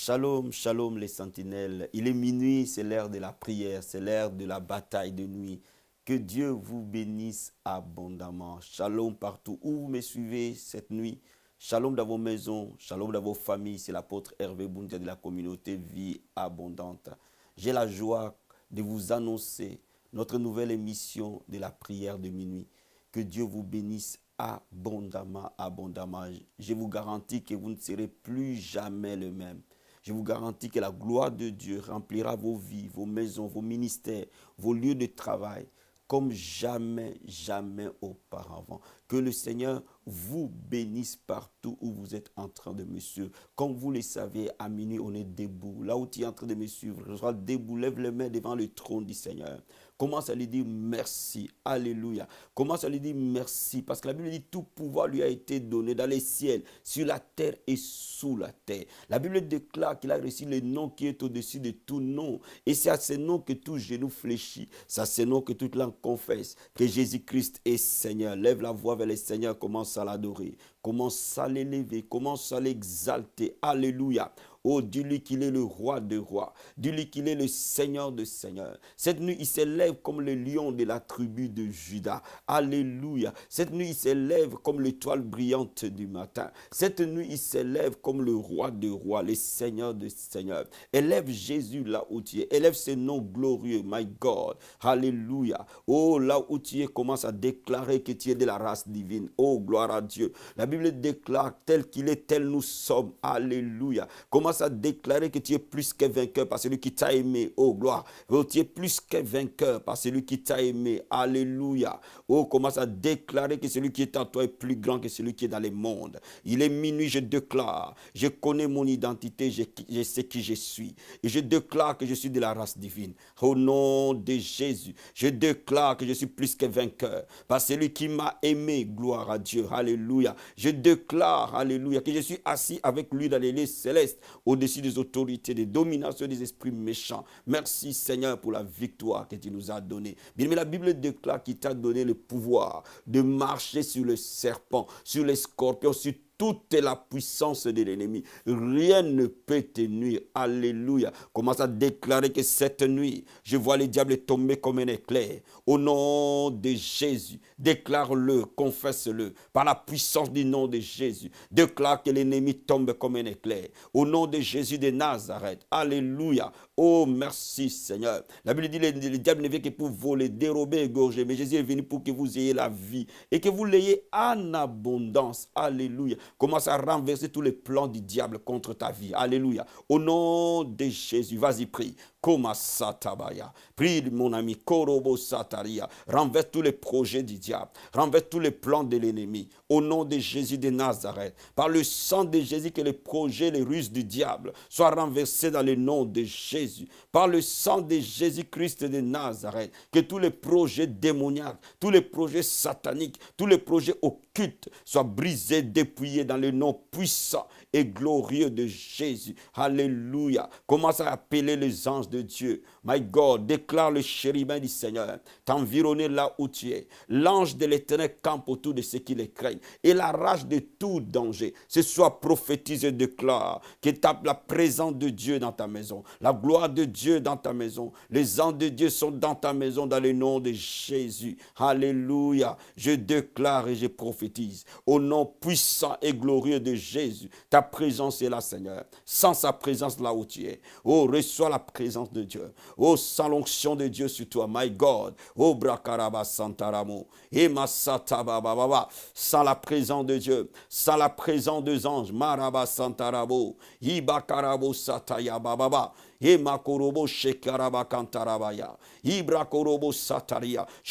Shalom, shalom les sentinelles. Il est minuit, c'est l'heure de la prière, c'est l'heure de la bataille de nuit. Que Dieu vous bénisse abondamment. Shalom partout où vous me suivez cette nuit. Shalom dans vos maisons, shalom dans vos familles. C'est l'apôtre Hervé Boundia de la communauté Vie Abondante. J'ai la joie de vous annoncer notre nouvelle émission de la prière de minuit. Que Dieu vous bénisse abondamment, abondamment. Je vous garantis que vous ne serez plus jamais le même. Je vous garantis que la gloire de Dieu remplira vos vies, vos maisons, vos ministères, vos lieux de travail, comme jamais, jamais auparavant. Que le Seigneur vous bénisse partout où vous êtes en train de me suivre. Comme vous le savez, à minuit, on est debout. Là où tu es en train de me suivre, je sois debout, lève les mains devant le trône du Seigneur. Commence à lui dire merci. Alléluia. Commence à lui dire merci. Parce que la Bible dit tout pouvoir lui a été donné dans les ciels, sur la terre et sous la terre. La Bible déclare qu'il a reçu le nom qui est au-dessus de tout nom. Et c'est à ce nom que tout genou fléchit. C'est à ce nom que toute langue confesse que Jésus-Christ est Seigneur. Lève la voix vers le Seigneur. Commence à l'adorer. Commence à l'élever. Commence à l'exalter. Alléluia. Oh, dis-lui qu'il est le roi des rois. Dis-lui qu'il est le Seigneur de seigneurs. Cette nuit, il s'élève comme le lion de la tribu de Juda. Alléluia. Cette nuit, il s'élève comme l'étoile brillante du matin. Cette nuit, il s'élève comme le roi des rois, le Seigneur de seigneurs. Élève Jésus là où tu es. Élève ce nom glorieux, my God. Alléluia. Oh, là où tu es, commence à déclarer que tu es de la race divine. Oh, gloire à Dieu. La Bible déclare tel qu'il est, tel nous sommes. Alléluia. Commence à déclarer que tu es plus que vainqueur par celui qui t'a aimé. Oh, gloire. Oh, tu es plus que vainqueur par celui qui t'a aimé. Alléluia. Oh, commence à déclarer que celui qui est en toi est plus grand que celui qui est dans le monde. Il est minuit, je déclare. Je connais mon identité, je sais qui je suis. Et je déclare que je suis de la race divine. Au nom de Jésus, je déclare que je suis plus que vainqueur par celui qui m'a aimé. Gloire à Dieu. Alléluia. Je déclare, alléluia, que je suis assis avec lui dans les lieux célestes, au-dessus des autorités, des dominations des esprits méchants. Merci Seigneur pour la victoire que tu nous as donnée. Bien, mais la Bible déclare qu'il t'a donné le pouvoir de marcher sur le serpent, sur les scorpions, sur toute la puissance de l'ennemi. Rien ne peut te nuire. Alléluia. Commence à déclarer que cette nuit, je vois le diable tomber comme un éclair. Au nom de Jésus, déclare-le, confesse-le. Par la puissance du nom de Jésus, déclare que l'ennemi tombe comme un éclair. Au nom de Jésus de Nazareth. Alléluia. Oh, merci Seigneur. La Bible dit que le diable ne vient que pour voler, dérober, égorger. Mais Jésus est venu pour que vous ayez la vie et que vous l'ayez en abondance. Alléluia. Commence à renverser tous les plans du diable contre ta vie. Alléluia. Au nom de Jésus, vas-y, prie. Koma satabaya. Prie, mon ami. Korobo sataria. Renverse tous les projets du diable. Renverse tous les plans de l'ennemi. Au nom de Jésus de Nazareth. Par le sang de Jésus, que les projets, les ruses du diable soient renversés dans le nom de Jésus. Par le sang de Jésus-Christ de Nazareth. Que tous les projets démoniaques, tous les projets sataniques, tous les projets occultes soient brisés, dépouillés dans le nom puissant et glorieux de Jésus. Alléluia. Commence à appeler les anges de Dieu. My God, déclare le chérubin du Seigneur t'environner là où tu es. L'ange de l'Éternel campe autour de ceux qui les craignent et la rage de tout danger. Ce soir, prophétise et déclare que la présence de Dieu dans ta maison, la gloire de Dieu dans ta maison, les anges de Dieu sont dans ta maison dans le nom de Jésus. Alléluia. Je déclare et je prophétise au nom puissant et glorieux de Jésus. Ta présence est là, Seigneur. Sans sa présence là où tu es. Oh, reçois la présence de Dieu. Oh, sans l'onction de Dieu sur toi, my God. Oh, brakaraba santaramo. Et masata bababa. Sans la présence de Dieu, sans la présence des anges, maraba santarabo. Ibakarabo sataya bababa. Je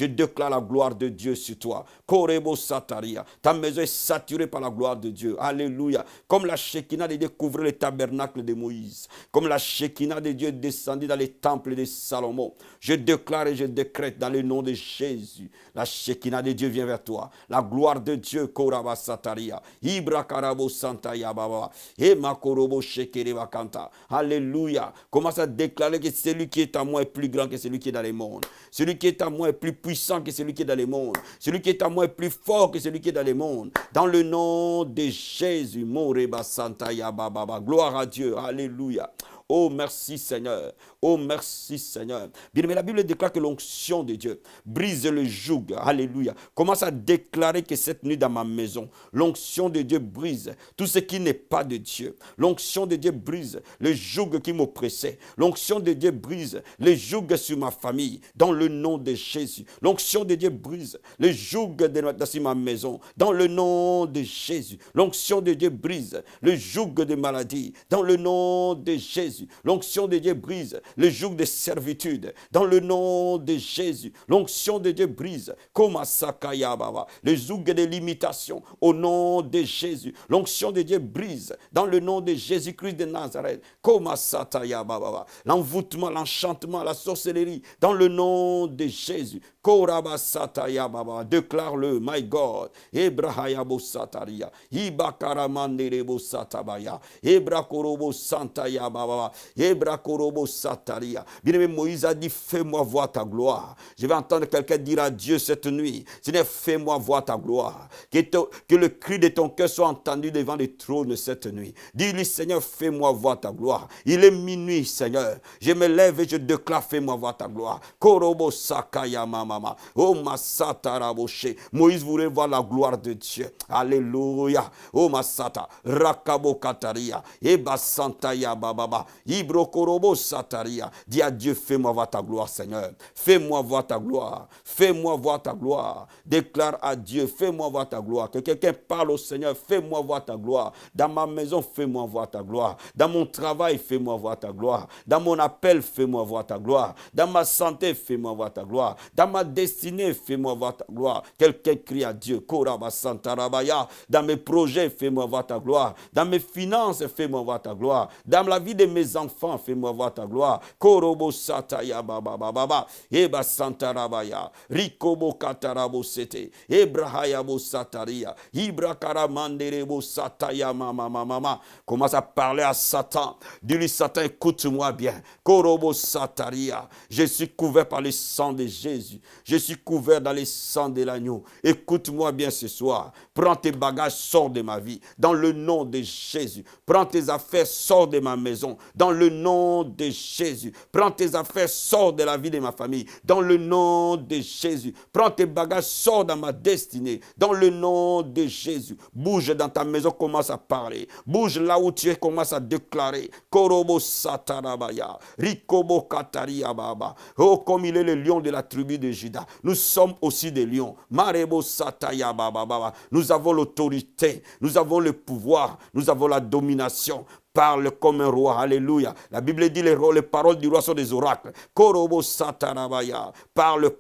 déclare la gloire de Dieu sur toi. Korebo sataria. Ta maison est saturée par la gloire de Dieu. Alléluia. Comme la Shekinah de Dieu couvrait le tabernacle de Moïse. Comme la Shekinah de Dieu descendit dans les temples de Salomon. Je déclare et je décrète dans le nom de Jésus. La Shekinah de Dieu vient vers toi. La gloire de Dieu. Koraba sataria. Ibra karabo santaya baba. E makorobo shekereba kanta. Alléluia. Commence à déclarer que celui qui est en moi est plus grand que celui qui est dans les mondes. Celui qui est en moi est plus puissant que celui qui est dans les mondes. Celui qui est en moi est plus fort que celui qui est dans les mondes. Dans le nom de Jésus, Moreba Santa Yababa. Gloire à Dieu. Alléluia. Oh, merci Seigneur. Oh, merci Seigneur. Bien aimé, la Bible déclare que l'onction de Dieu brise le joug. Alléluia. Commence à déclarer que cette nuit dans ma maison, l'onction de Dieu brise tout ce qui n'est pas de Dieu. L'onction de Dieu brise le joug qui m'oppressait. L'onction de Dieu brise le joug sur ma famille. Dans le nom de Jésus. L'onction de Dieu brise le joug sur ma maison. Dans le nom de Jésus. L'onction de Dieu brise le joug de maladie. Dans le nom de Jésus. L'onction de Dieu brise le joug de servitude. Dans le nom de Jésus. L'onction de Dieu brise le joug de limitation. Au nom de Jésus. L'onction de Dieu brise. Dans le nom de Jésus-Christ de Nazareth. L'envoûtement, l'enchantement, la sorcellerie. Dans le nom de Jésus. Déclare-le, my God. Ebrahayabo Sataria. Ibakaramanderebo Satabaya. Ebrakorobo Santaya Baba. Ebrakorobo Sataria. Bien-aimé, Moïse a dit, fais-moi voir ta gloire. Je vais entendre quelqu'un dire à Dieu cette nuit, Seigneur, fais-moi voir ta gloire. Que le cri de ton cœur soit entendu devant le trône cette nuit. Dis-lui, Seigneur, fais-moi voir ta gloire. Il est minuit, Seigneur. Je me lève et je déclare, fais-moi voir ta gloire. Korobo Sakaya Mama. Oh Masata Raboshe. Moïse voulait voir la gloire de Dieu. Alléluia. Oh Masata. Rakabo Kataria. Eba Santaya Baba. Ibrokorobo Sataria. Dis à Dieu, fais-moi voir ta gloire, Seigneur. Fais-moi voir ta gloire. Fais-moi voir ta gloire. Déclare à Dieu, fais-moi voir ta gloire. Que quelqu'un parle au Seigneur, fais-moi voir ta gloire. Dans ma maison, fais-moi voir ta gloire. Dans mon travail, fais-moi voir ta gloire. Dans mon appel, fais-moi voir ta gloire. Dans ma santé, fais-moi voir ta gloire. Dans ma destinée, fais-moi voir ta gloire. Quelqu'un crie à Dieu. Koraba Santarabaya. Dans mes projets, fais-moi voir ta gloire. Dans mes finances, fais-moi voir ta gloire. Dans la vie de mes enfants, fais-moi voir ta gloire. Korobo Sataya Baba Baba. Eba Santarabaya. Rikobo Katarabo Sete. Ebrahayabo Sataria. Ibra Karamanderebo Sataya Mama. Commence à parler à Satan. Dis-lui, Satan, écoute-moi bien. Korobo Sataria. Je suis couvert par le sang de Jésus. Je suis couvert dans le sang de l'agneau. Écoute-moi bien ce soir. Prends tes bagages, sors de ma vie. Dans le nom de Jésus. Prends tes affaires, sors de ma maison. Dans le nom de Jésus. Prends tes affaires, sors de la vie de ma famille. Dans le nom de Jésus. Prends tes bagages, sors dans ma destinée. Dans le nom de Jésus. Bouge dans ta maison, commence à parler. Bouge là où tu es, commence à déclarer. Korobo Satarabaya. Rikobo Kataria Baba. Oh, comme il est le lion de la tribu de Juda. Nous sommes aussi des lions. Marebo Sataya Baba. Nous avons l'autorité. Nous avons le pouvoir. Nous avons la domination. Parle comme un roi, alléluia. La Bible dit les paroles du roi sont des oracles. Korobo Satarabaya. Parle.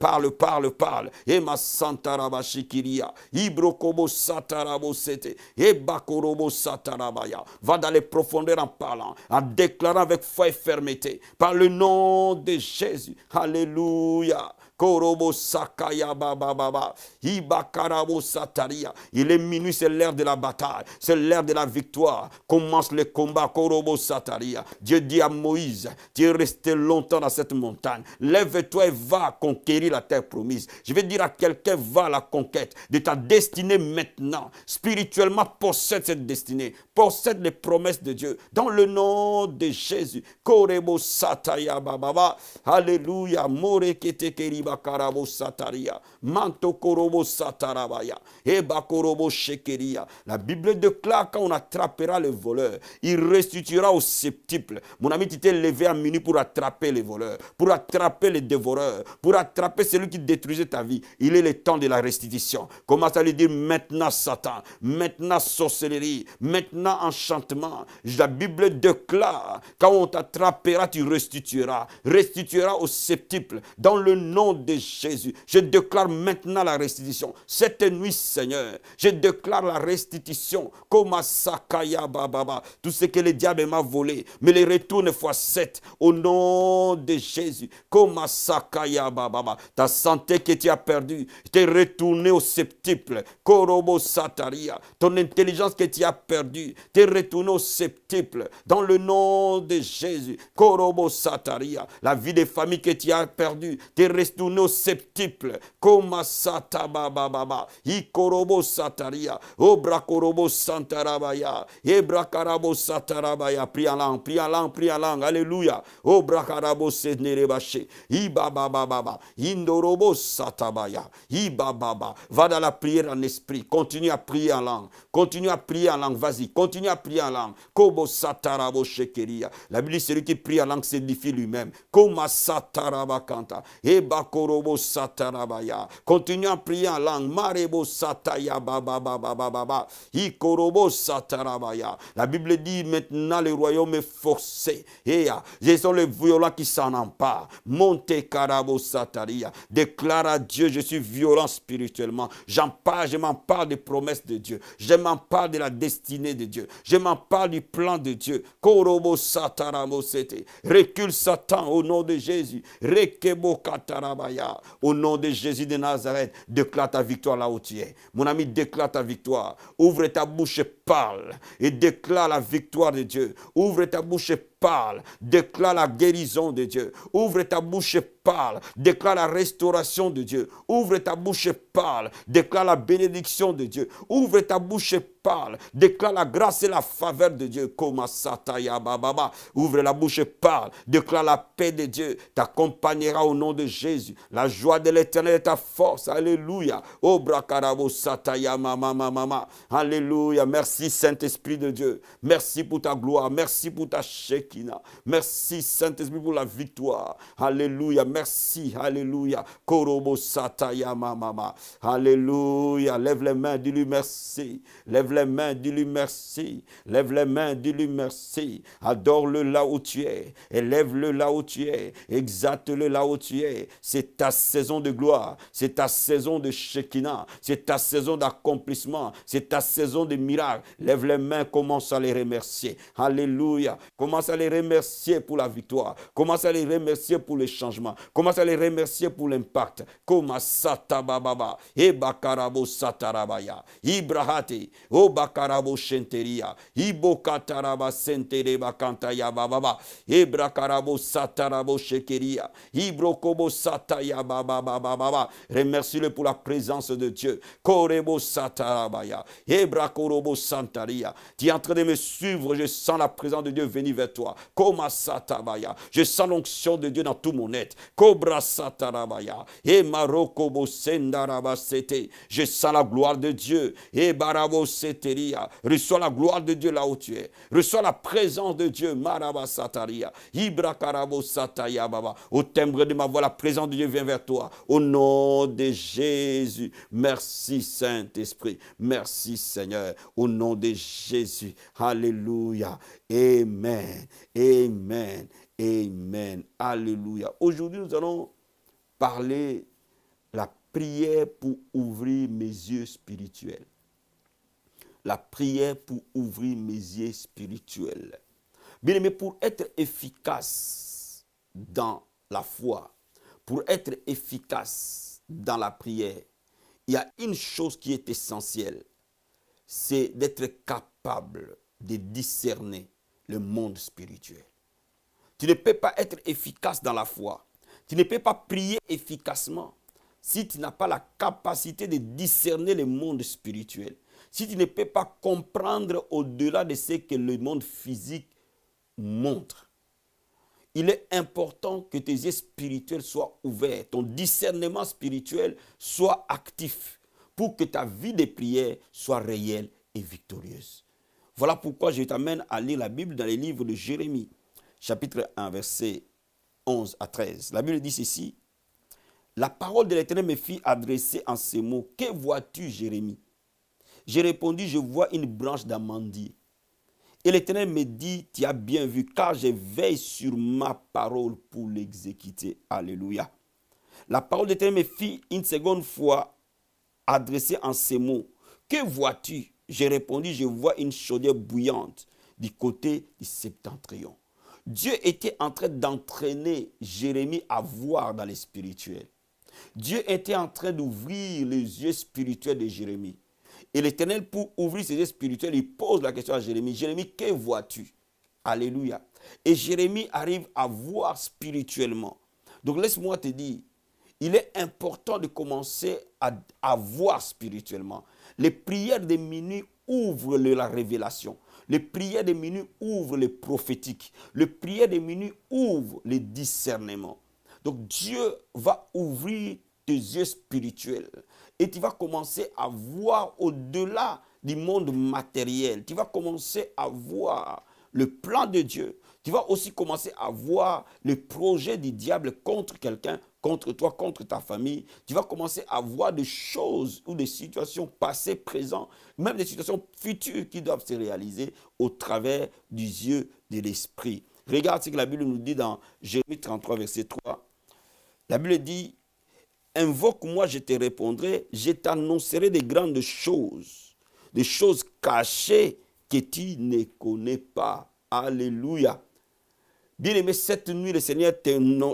Ema Santarabashikiria. Ibrokobo Satarabo Sete. Eba Korobo Satarabaya. Va dans les profondeurs en parlant, en déclarant avec foi et fermeté. Par le nom de Jésus. Alléluia. Korobo Sakaya Baba. Ibakarabo Sataria. Il est minuit, c'est l'heure de la bataille. C'est l'heure de la victoire. Commence le combat. Korobo Sataria. Dieu dit à Moïse, tu es resté longtemps dans cette montagne. Lève-toi et va conquérir la terre promise. Je vais dire à quelqu'un, va à la conquête de ta destinée maintenant. Spirituellement, possède cette destinée. Possède les promesses de Dieu. Dans le nom de Jésus. Korobo Sataya Baba. Alléluia. Morekete Keriba Karabo Sataria. Manto Korobo Satarabaya. Eba Korobo Shekeria. La Bible déclare quand on attrapera le voleur, il restituera au septuple. Mon ami, tu t'es levé à minuit pour attraper les voleurs, pour attraper les dévoreurs, pour attraper celui qui détruisait ta vie. Il est le temps de la restitution. Commence à lui dire maintenant Satan, maintenant sorcellerie, maintenant enchantement. La Bible déclare quand on t'attrapera, tu restitueras au septuple. Dans le nom nom de Jésus, je déclare maintenant la restitution. Cette nuit, Seigneur, je déclare la restitution. Komasakaya bababa. Tout ce que le diable m'a volé, me le retourne fois 7 au nom de Jésus. Komasakaya bababa. Ta santé que tu as perdue, t'es retournée au septuple. Korobo sataria. Ton intelligence que tu as perdue, t'es retournée au septuple. Dans le nom de Jésus. Korobo sataria. La vie des familles que tu as perdue, t'es retourné au septuple. Komasata bababa. Ikorobo sataria. Obrakorobo santarabaya. Ebrakarabo satarabaya. Prie en langue, prie en langue, prie en langue. Alléluia. Obrakarabo senerebache. Ibabababa. Indorobo satabaya. Ibababa. Va dans la prière en esprit. Continue à prier en langue. Continue à prier en langue. Vas-y. Continue à prier en langue. Kobo satarabo shekeria. La Bible dit celui qui prie en langue s'édifie lui-même. Koma satarabakanta. Ebakorobo satarabaya. Continue à prier en langue. Marebo sataya bababababa. Ikorobo satarabaya. La Bible dit maintenant le royaume est forcé. Et ce sont les violents qui s'en emparent. Monte karabo sataria. Déclare à Dieu, je suis violent spirituellement. Je m'empare des promesses de Dieu. Je m'empare de la destinée de Dieu. Je m'empare du plan de Dieu. Korobo sataramo sete. Recule Satan au nom de Jésus. Rekebo katarabaya. Au nom de Jésus de Nazareth, déclare ta victoire là où tu es. Mon ami, déclare ta victoire. Ouvre ta bouche et parle. Et déclare la victoire de Dieu. Ouvre ta bouche et parle. Déclare la guérison de Dieu. Ouvre ta bouche et parle. Déclare la restauration de Dieu. Ouvre ta bouche et parle. Déclare la bénédiction de Dieu. Ouvre ta bouche et parle. Déclare la grâce et la faveur de Dieu. Koma sataya bababa. Ouvre la bouche et parle. Déclare la paix de Dieu. T'accompagnera au nom de Jésus. La joie de l'Éternel est ta force. Alléluia. Oh brakarabo sataya mama mama. Alléluia. Merci Saint-Esprit de Dieu. Merci pour ta gloire. Merci pour ta Shekinah. Merci Saint-Esprit pour la victoire. Alléluia. Merci. Alléluia. Korobo sataya mama. Alléluia. Lève les mains, dis-lui merci. Lève les mains, dis-lui merci. Lève les mains, dis-lui merci. Adore-le là où tu es. Élève-le là où tu es. Exalte-le là où tu es. C'est ta saison de gloire. C'est ta saison de Shekinah. C'est ta saison d'accomplissement. C'est ta saison de miracle. Lève les mains, commence à les remercier. Alléluia. Commence à les remercier pour la victoire. Commence à les remercier pour le changement. Commence à les remercier pour l'impact. Koma satabababa. Ebakarabo satarabaya. Ibrahate. Obakarabo shenteria. Ibokataraba sentereba kantaya bababa. Ebrakarabo satarabo shekeria. Ibrokobo sataya bababa. Remercie-le pour la présence de Dieu. Korebo satarabaya. Ebrakorobo santaria. Tu es en train de me suivre. Je sens la présence de Dieu venir vers toi. Koma satabaya. Je sens l'onction de Dieu dans tout mon être. Kobra satarabaya. E marokobo sendaraba sete. Je sens la gloire de Dieu. E barabo seteria. Reçois la gloire de Dieu là où tu es. Reçois la présence de Dieu. Maraba sataria. Ibrakarabo sataya baba. Au timbre de ma voix, la présence de Dieu vient vers toi. Au nom de Jésus. Merci Saint-Esprit. Merci Seigneur. Au nom de Jésus. Alléluia. Amen. Amen. Amen. Alléluia. Aujourd'hui, nous allons parler la prière pour ouvrir mes yeux spirituels. La prière pour ouvrir mes yeux spirituels. Bien aimé, pour être efficace dans la foi, pour être efficace dans la prière, il y a une chose qui est essentielle, c'est d'être capable de discerner le monde spirituel. Tu ne peux pas être efficace dans la foi. Tu ne peux pas prier efficacement si tu n'as pas la capacité de discerner le monde spirituel. Si tu ne peux pas comprendre au-delà de ce que le monde physique montre. Il est important que tes yeux spirituels soient ouverts, ton discernement spirituel soit actif pour que ta vie de prière soit réelle et victorieuse. Voilà pourquoi je t'amène à lire la Bible dans les livres de Jérémie, chapitre 1, versets 11 à 13. La Bible dit ceci. La parole de l'Éternel me fit adresser en ces mots. Que vois-tu, Jérémie? J'ai répondu, je vois une branche d'amandier. Et l'Éternel me dit, tu as bien vu, car je veille sur ma parole pour l'exécuter. Alléluia. la parole de Dieu me fit une seconde fois adressée en ces mots. Que vois-tu? J'ai répondu, je vois une chaudière bouillante du côté du septentrion. Dieu était en train d'entraîner Jérémie à voir dans les spirituels. Dieu était en train d'ouvrir les yeux spirituels de Jérémie. Et l'Éternel, pour ouvrir ses yeux spirituels, il pose la question à Jérémie. Jérémie, que vois-tu? Alléluia. Et Jérémie arrive à voir spirituellement. Donc laisse-moi te dire, il est important de commencer à voir spirituellement. Les prières de minuit ouvrent la révélation. Les prières de minuit ouvrent les prophétiques. Les prières de minuit ouvrent les discernements. Donc Dieu va ouvrir tes yeux spirituels et tu vas commencer à voir au-delà du monde matériel. Tu vas commencer à voir le plan de Dieu. Tu vas aussi commencer à voir le projet du diable contre quelqu'un, contre toi, contre ta famille. Tu vas commencer à voir des choses ou des situations passées, présentes, même des situations futures qui doivent se réaliser au travers du yeux de l'esprit. Regarde ce que la Bible nous dit dans Jérémie 33, verset 3. La Bible dit, invoque-moi, je te répondrai, je t'annoncerai des grandes choses, des choses cachées que tu ne connais pas. Alléluia. Bien-aimé, cette nuit, le Seigneur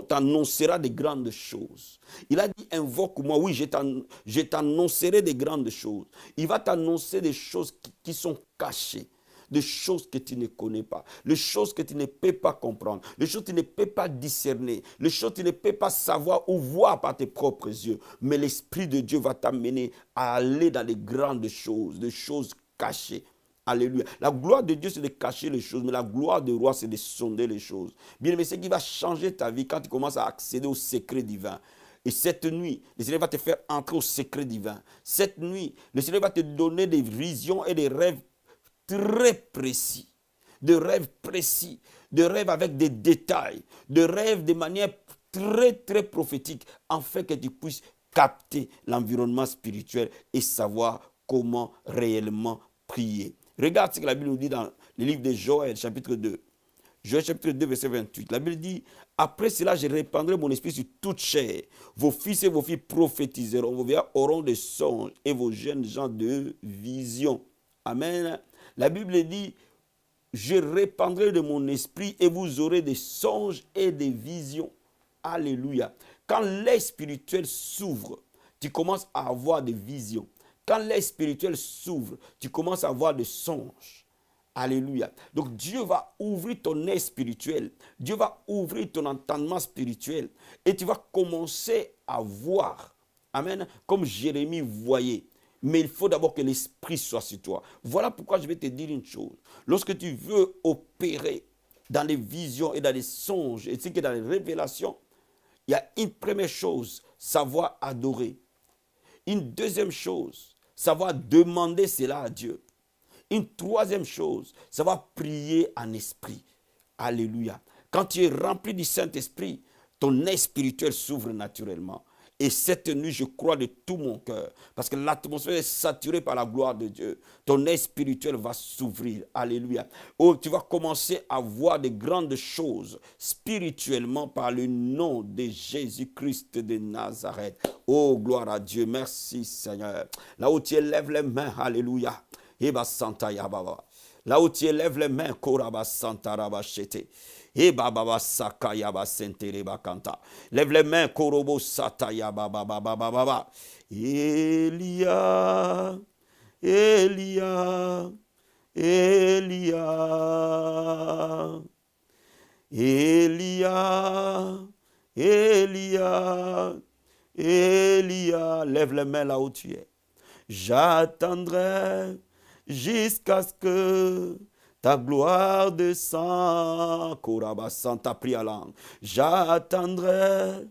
t'annoncera des grandes choses. Il a dit, invoque-moi, oui, je t'annoncerai des grandes choses. Il va t'annoncer des choses qui sont cachées, des choses que tu ne connais pas, les choses que tu ne peux pas comprendre, les choses que tu ne peux pas discerner, les choses que tu ne peux pas savoir ou voir par tes propres yeux. Mais l'Esprit de Dieu va t'amener à aller dans les grandes choses, des choses cachées. Alléluia. La gloire de Dieu, c'est de cacher les choses, mais la gloire du roi, c'est de sonder les choses. Bien aimé, ce qui va changer ta vie quand tu commences à accéder au secret divin. Et cette nuit, le Seigneur va te faire entrer au secret divin. Cette nuit, le Seigneur va te donner des visions et des rêves très précis. De rêves précis, de rêves avec des détails, de rêves de manière très, très prophétique, afin que tu puisses capter l'environnement spirituel et savoir comment réellement prier. Regarde ce que la Bible nous dit dans le livre de Joël, chapitre 2. Joël, chapitre 2, verset 28. La Bible dit, après cela, je répandrai mon esprit sur toute chair. Vos fils et vos filles prophétiseront, vos vieillards auront des songes et vos jeunes gens de visions. Amen. La Bible dit, je répandrai de mon esprit et vous aurez des songes et des visions. Alléluia. Quand l'œil spirituel s'ouvre, tu commences à avoir des visions. Quand l'œil spirituel s'ouvre, tu commences à avoir des songes. Alléluia. Donc Dieu va ouvrir ton œil spirituel. Dieu va ouvrir ton entendement spirituel. Et tu vas commencer à voir. Amen. Comme Jérémie voyait. Mais il faut d'abord que l'esprit soit sur toi. Voilà pourquoi je vais te dire une chose. Lorsque tu veux opérer dans les visions et dans les songes, et c'est que dans les révélations, il y a une première chose, savoir adorer. Une deuxième chose, savoir demander cela à Dieu. Une troisième chose, savoir prier en esprit. Alléluia. Quand tu es rempli du Saint-Esprit, ton œil spirituel s'ouvre naturellement. Et cette nuit, je crois de tout mon cœur, parce que l'atmosphère est saturée par la gloire de Dieu. Ton œil spirituel va s'ouvrir. Alléluia. Oh, tu vas commencer à voir de grandes choses spirituellement par le nom de Jésus-Christ de Nazareth. Oh, gloire à Dieu. Merci, Seigneur. Là où tu élèves les mains, alléluia. Eba Santa Yababa. Là où tu élèves les mains, Koraba Santa Rabachete. Et baba saka yaba sentere bakanta. Lève les mains, korobo sata yaba baba baba baba. Elia, Elia, Elia, Elia, Elia, Elia. Lève les mains là où tu es. J'attendrai jusqu'à ce que ta gloire descend, Koraba Santa prie langue. J'attendrai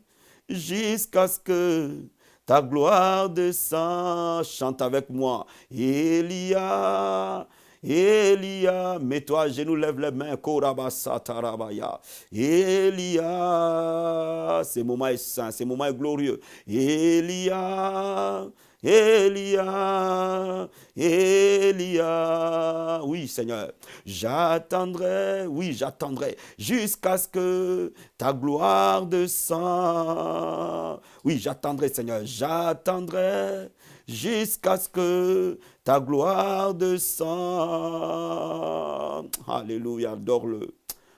jusqu'à ce que ta gloire descend. Chante avec moi. Elia, Elia, mets-toi à genoux, lève les mains. Koraba Santa Rabaya. Elia, ce moment est saint, ce moment est glorieux. Elia, Elia, Elia. Oui, Seigneur, j'attendrai, oui, j'attendrai jusqu'à ce que ta gloire descende. Oui, j'attendrai, Seigneur, j'attendrai jusqu'à ce que ta gloire descende. Alléluia, adore-le.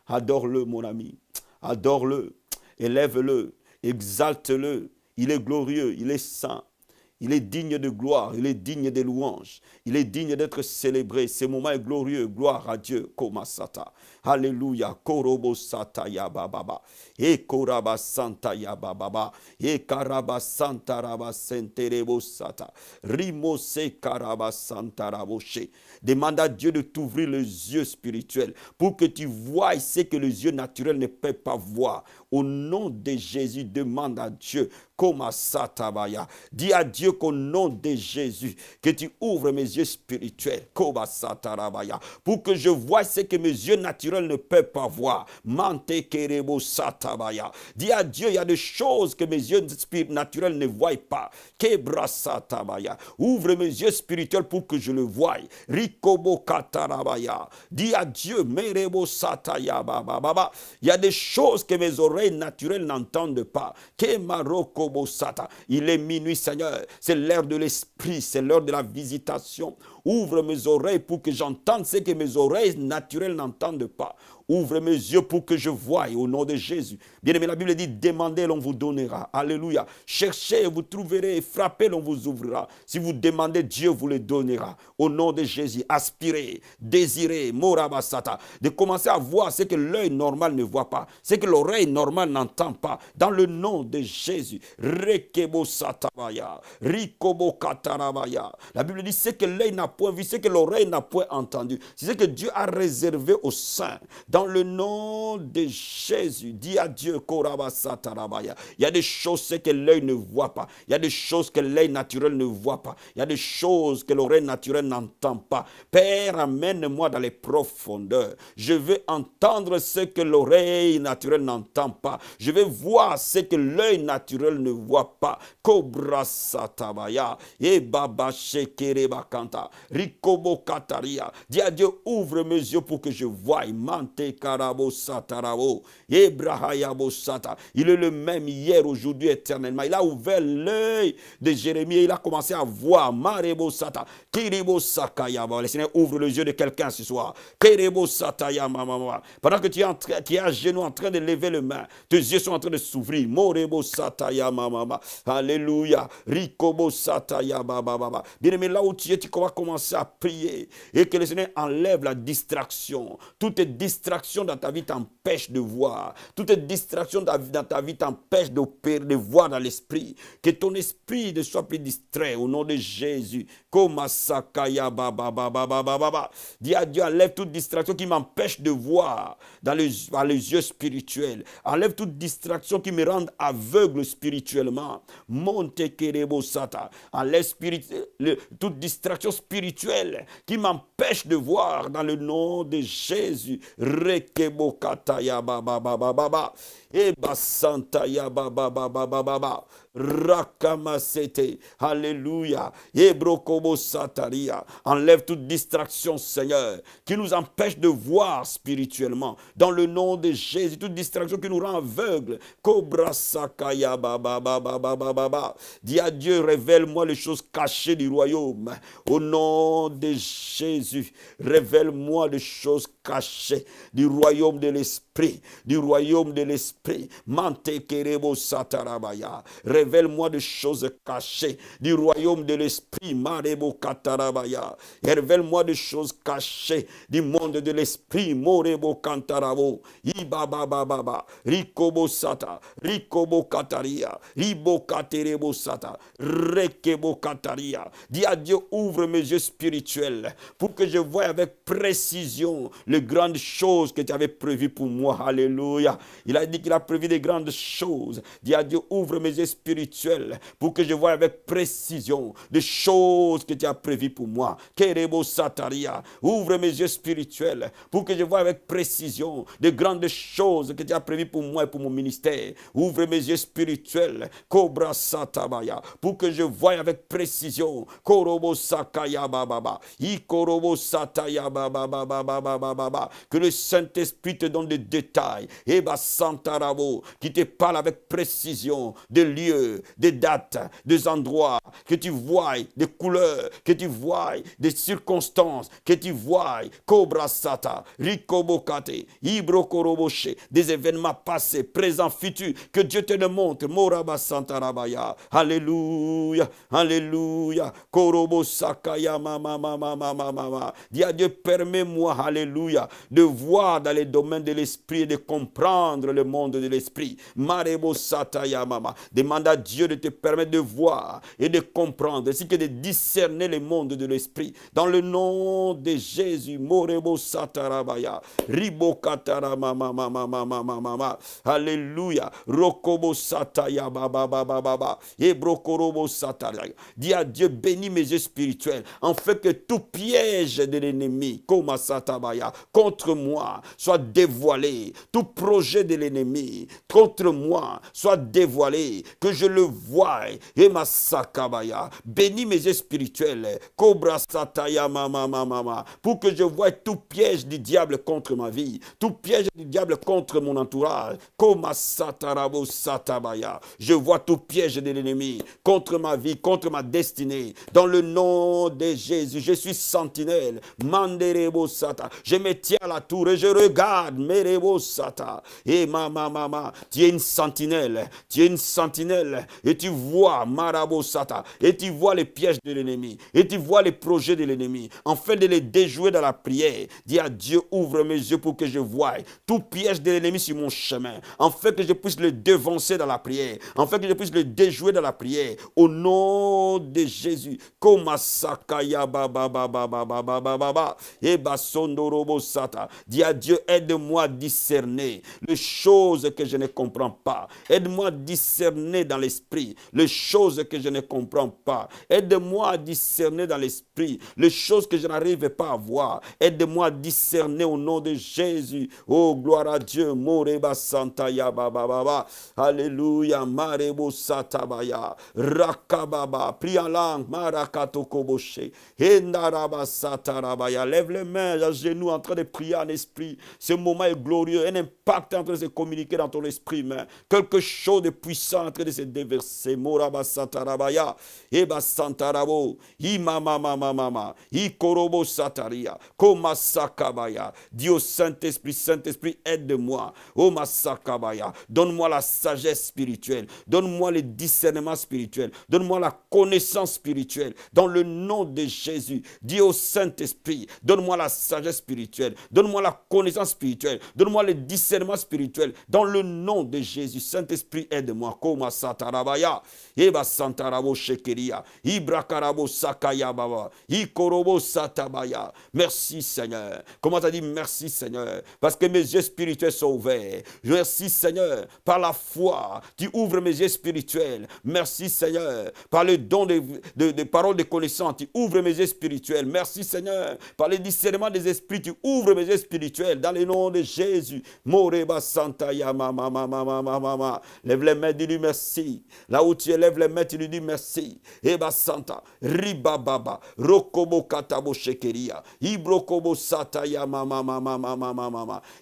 Adore-le, mon ami. Adore-le. Élève-le. Exalte-le. Il est glorieux, il est saint. Il est digne de gloire, il est digne de louanges. Il est digne d'être célébré. Ce moment est glorieux. Gloire à Dieu. Komasata. Alléluia. Korobo sata ya bababa. E koraba santa ya bababa. E karaba santa raba senterebo sata. Rimo se karaba santa raboshe. Demande à Dieu de t'ouvrir les yeux spirituels pour que tu voies ce que les yeux naturels ne peuvent pas voir. Au nom de Jésus, demande à Dieu. Komasatabaya. Dis à Dieu qu'au nom de Jésus, que tu ouvres mes yeux spirituels. Komasatarabaya. Pour que je voie ce que mes yeux naturels ne peuvent pas voir. Mante kerebo satabaya. Dis à Dieu, il y a des choses que mes yeux naturels ne voient pas. Kebrasatabaya. Ouvre mes yeux spirituels pour que je le voie. Rikobo katarabaya. Dis à Dieu, merebo sataya baba. Il y a des choses que mes oreilles naturelles n'entendent pas. Kemaroko. Il est minuit, Seigneur. C'est l'heure de l'esprit, c'est l'heure de la visitation. Ouvre mes oreilles pour que j'entende ce que mes oreilles naturelles n'entendent pas. Ouvre mes yeux pour que je voie au nom de Jésus. Bien aimé, la Bible dit, demandez, l'on vous donnera. Alléluia. Cherchez, vous trouverez. Frappez, l'on vous ouvrira. Si vous demandez, Dieu vous le donnera. Au nom de Jésus, aspirez, désirez, morabasata. De commencer à voir ce que l'œil normal ne voit pas. Ce que l'oreille normale n'entend pas. Dans le nom de Jésus. Rekebo satabaya. Rikobo katarabaya. La Bible dit, ce que l'œil n'a point vu, ce que l'oreille n'a point entendu. C'est ce que Dieu a réservé aux saints. Dans le nom de Jésus, dis à Dieu, Korabasatarabaya. Il y a des choses que l'œil ne voit pas. Il y a des choses que l'œil naturel ne voit pas. Il y a des choses que l'oreille naturelle n'entend pas. Père, amène-moi dans les profondeurs. Je veux entendre ce que l'oreille naturelle n'entend pas. Je veux voir ce que l'œil naturel ne voit pas. Kobrasatabaya. Et Baba Shekerebakanta. Rikobo Kataria. Dis à Dieu, ouvre mes yeux pour que je voie. Mante Karabo Satarabo. Ebrahayabo Sata. Il est le même hier, aujourd'hui, éternellement. Il a ouvert l'œil de Jérémie et il a commencé à voir. Marebo Sata. Kiribo Sakayaba. Le Seigneur ouvre les yeux de quelqu'un ce soir. Kiribo Sataya Mama. Pendant que tu es à genoux en train de lever les mains, tes yeux sont en train de s'ouvrir. Morebo Sataya Mama. Alléluia. Rikobo Sataya Baba. Bien aimé, là où tu es, tu vas commencer à prier et que le Seigneur enlève la distraction. Toute distraction dans ta vie t'empêche de voir. Toute distraction dans ta vie t'empêche de voir dans l'esprit. Que ton esprit ne soit plus distrait au nom de Jésus. Dis à Dieu, enlève toute distraction qui m'empêche de voir dans les yeux spirituels. Enlève toute distraction qui me rende aveugle spirituellement. Monte kerebo sata. Enlève toute distraction spirituelle qui m'empêche de voir dans le nom de Jésus. Rekebo kataya baba. Et basanta ya baba. Rakamasete. Alléluia. Ebrokobo sataria. Enlève toute distraction, Seigneur, qui nous empêche de voir spirituellement. Dans le nom de Jésus, toute distraction qui nous rend aveugles. Kobra sakaya baba. Dis à Dieu, révèle-moi les choses cachées du royaume. Au nom de Jésus, révèle-moi les choses cachées du royaume de l'esprit. Du royaume de l'esprit. Mante kerebo satarabaya. Révèle-moi des choses cachées du royaume de l'esprit. Marebo katarabaya. Révèle-moi des choses cachées du monde de l'esprit. Morebo kantarabo. Ibabababa. Rikobo sata. Rikobo kataria. Ribo katerebo sata. Rekebo kataria. Dis à Dieu, ouvre mes yeux spirituels, pour que je voie avec précision les grandes choses que tu avais prévues pour moi. Alléluia. Il a dit qu'il a prévu des grandes choses. Dis à Dieu, ouvre mes yeux spirituels pour que je voie avec précision les choses que tu as prévues pour moi. Kerebo Sataria. Ouvre mes yeux spirituels pour que je voie avec précision les grandes choses que tu as prévues pour moi et pour mon ministère. Ouvre mes yeux spirituels. Cobra Satabaya. Pour que je voie avec précision. Korobo Sakaya Baba. Ikorobo Sataya Baba Baba. Que le Saint-Esprit te donne des détails. Eba Santarabo. Qui te parle avec précision des lieux, des dates, des endroits. Que tu voies des couleurs. Que tu voies des circonstances. Que tu voies Cobra Sata. Rikobokate. Ibrokoroboche. Des événements passés, présents, futurs. Que Dieu te le montre. Moraba Santarabaya. Alléluia. Alléluia. Korobo Sakaya mama. Dis à Dieu, permets-moi, alléluia, de voir dans les domaines de l'esprit et de comprendre le monde de l'esprit. Marebo Sataya mama. Demande à Dieu de te permettre de voir et de comprendre, ainsi que de discerner le monde de l'esprit. Dans le nom de Jésus. Morebo Satarabaya. Ribo Katara mama. Alléluia. Rokobo Sataya baba. Ebrokorobo Sataya. Dis à Dieu, bénis mes yeux spirituels, en fait que tout piège de l'ennemi, comme Satabaya, contre moi, soit dévoilé. Tout projet de l'ennemi contre moi soit dévoilé, que je le voie. Et ma Sakabaya, bénis mes yeux spirituels, Cobra Sataya mama, pour que je voie tout piège du diable contre ma vie, tout piège du diable contre mon entourage, comme Satarabo Satabaya. Je vois tout piège de l'ennemi contre ma vie, contre ma destinée. Dans le nom de Jésus, je suis sentinelle. Manderebo Sata. Je me tiens à la tour et je regarde. Merebo Sata. Et mama, tu es une sentinelle. Tu es une sentinelle. Et tu vois Marabo Sata. Et tu vois les pièges de l'ennemi. Et tu vois les projets de l'ennemi. Afin de les déjouer dans la prière. Dis à Dieu, ouvre mes yeux pour que je voie tout piège de l'ennemi sur mon chemin. Afin que je puisse le devancer dans la prière. Afin que je puisse le déjouer dans la prière. Au nom de Jésus. Komasakaya baba. Et basondorobo sata. Dis à Dieu, aide-moi à discerner les choses que je ne comprends pas. Aide-moi à discerner dans l'esprit les choses que je ne comprends pas. Aide-moi à discerner dans l'esprit les choses que je n'arrive pas à voir. Aide-moi à discerner au nom de Jésus. Oh, gloire à Dieu. Moreba santaya baba. Alléluia. Marebo satabaya. Rakababa. Prie en langue. Marakato koboshe. Endaraba satarabaya. Lève les mains à genoux en train de prier en esprit. Ce moment est glorieux. Un impact est en train de se communiquer dans ton esprit, mais quelque chose de puissant est en train de se déverser. Moraba satarabaya. Eba santarabo. Imama. Ikorobo sataria. Koma sakabaya. Dis au Saint-Esprit, Saint-Esprit, aide-moi. Oh masakabaya. Donne-moi la sagesse spirituelle. Donne-moi le discernement spirituel. Donne-moi la connaissance spirituelle. Dans le nom de Jésus. Dis au Saint-Esprit, donne-moi la sagesse spirituelle. Donne-moi la connaissance spirituelle. Donne-moi le discernement spirituel. Dans le nom de Jésus. Saint-Esprit, aide-moi. Koma satarabaya. Eba santarabo shekeria. Ibrakarabo sakaya baba. Ikorobo satabaya. Merci Seigneur. Comment t'as dit merci Seigneur? Parce que mes yeux spirituels sont ouverts. Merci Seigneur. Par la foi, tu ouvres mes yeux spirituels. Merci Seigneur. Par le don de paroles de connaissance, tu ouvres mes yeux spirituels. Merci Seigneur. Par le discernement des esprits, tu ouvres mes yeux spirituels. Dans le nom de Jésus. Moreba santaya mama. Lève les mains, dis-lui merci. Là où tu élèves les mains, tu lui dis merci. Eba santa. Riba baba. Rokobo katabo shekeria. Ibrokobo sataya mama.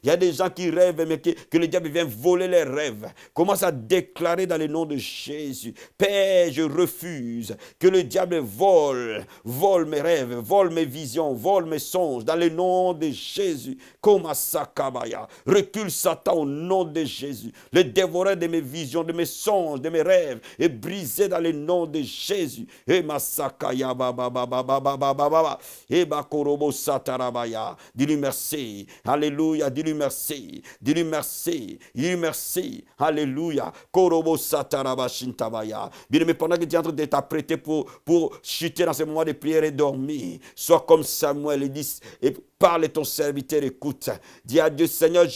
Il y a des gens qui rêvent, mais que le diable vient voler les rêves. Commence à déclarer dans le nom de Jésus. Père, je refuse que le diable vole mes rêves, vole mes visions, vole mes songes. Dans le nom de Jésus. Comme Sakabaya. Recule Satan au nom de Jésus. Le dévoreur de mes visions, de mes songes, de mes rêves est brisé dans le nom de Jésus. Et Masakaya baba. Et Bakorobo Satarabaya. Dis-lui merci. Alléluia. Dis-lui merci. Dis-lui merci. Dis-lui merci. Alléluia. Korobo Sataraba Shintabaya. Bien, mais pendant que tu es en train de t'apprêter pour chuter dans ce moment de prière, prière et dormir. Sois comme Samuel et parle et ton serviteur écoute. Dis à Dieu, Seigneur,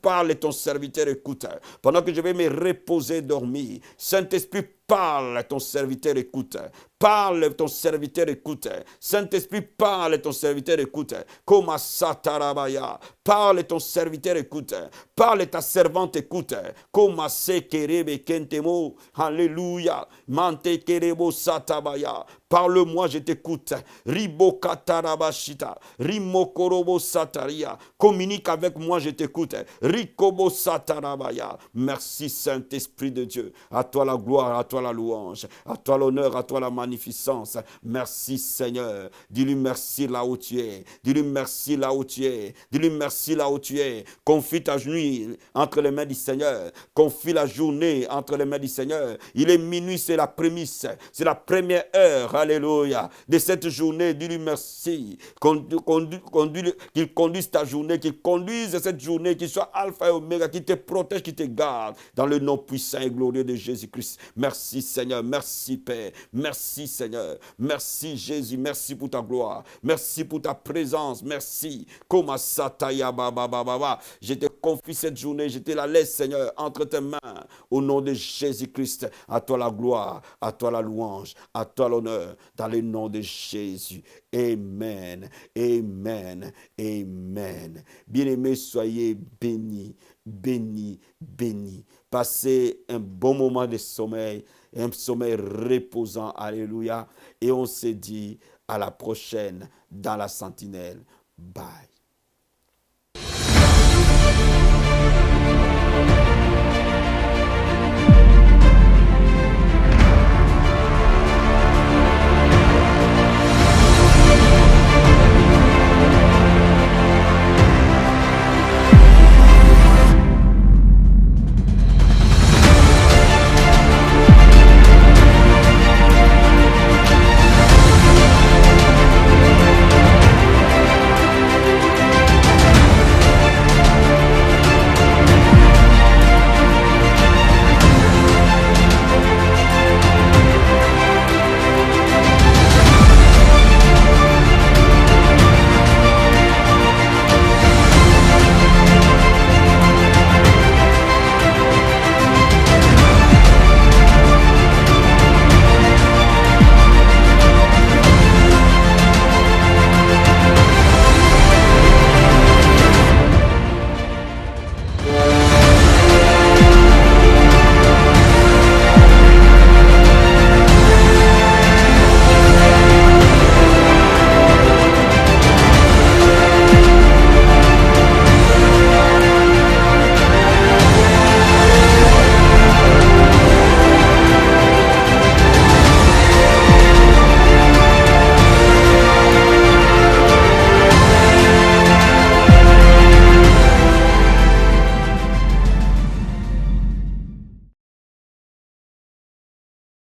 parle et ton serviteur écoute. Pendant que je vais me reposer et dormir, Saint-Esprit, parle, ton serviteur écoute. Parle, ton serviteur écoute. Saint-Esprit, parle, ton serviteur écoute. Comme Satarabaya. Parle, ton serviteur écoute. Parle, ta servante écoute. Comme Sekerebe Kentemo. Alléluia. Mante Kerebo Satabaya. Parle-moi, je t'écoute. Ribo Katarabashita. Rimokorobo Sataria. Communique avec moi, je t'écoute. Rikobo Satarabaya. Merci, Saint-Esprit de Dieu. À toi la gloire, à toi la louange, à toi l'honneur, à toi la magnificence. Merci Seigneur. Dis-lui merci là où tu es. Dis-lui merci là où tu es. Dis-lui merci là où tu es. Confie ta nuit entre les mains du Seigneur. Confie la journée entre les mains du Seigneur. Il est minuit, c'est la prémisse. C'est la première heure, alléluia, de cette journée. Dis-lui merci. Qu'il conduise ta journée, qu'il conduise cette journée, qu'il soit alpha et oméga, qu'il te protège, qu'il te garde. Dans le nom puissant et glorieux de Jésus-Christ. Merci Seigneur, merci Père, merci Seigneur, merci Jésus, merci pour ta gloire, merci pour ta présence, merci. Je te confie cette journée, je te la laisse Seigneur entre tes mains, au nom de Jésus-Christ. À toi la gloire, à toi la louange, à toi l'honneur, dans le nom de Jésus. Amen, amen, amen. Bien-aimés, soyez bénis, bénis, bénis. Passez un bon moment de sommeil, un sommeil reposant, alléluia. Et on se dit à la prochaine dans la sentinelle. Bye.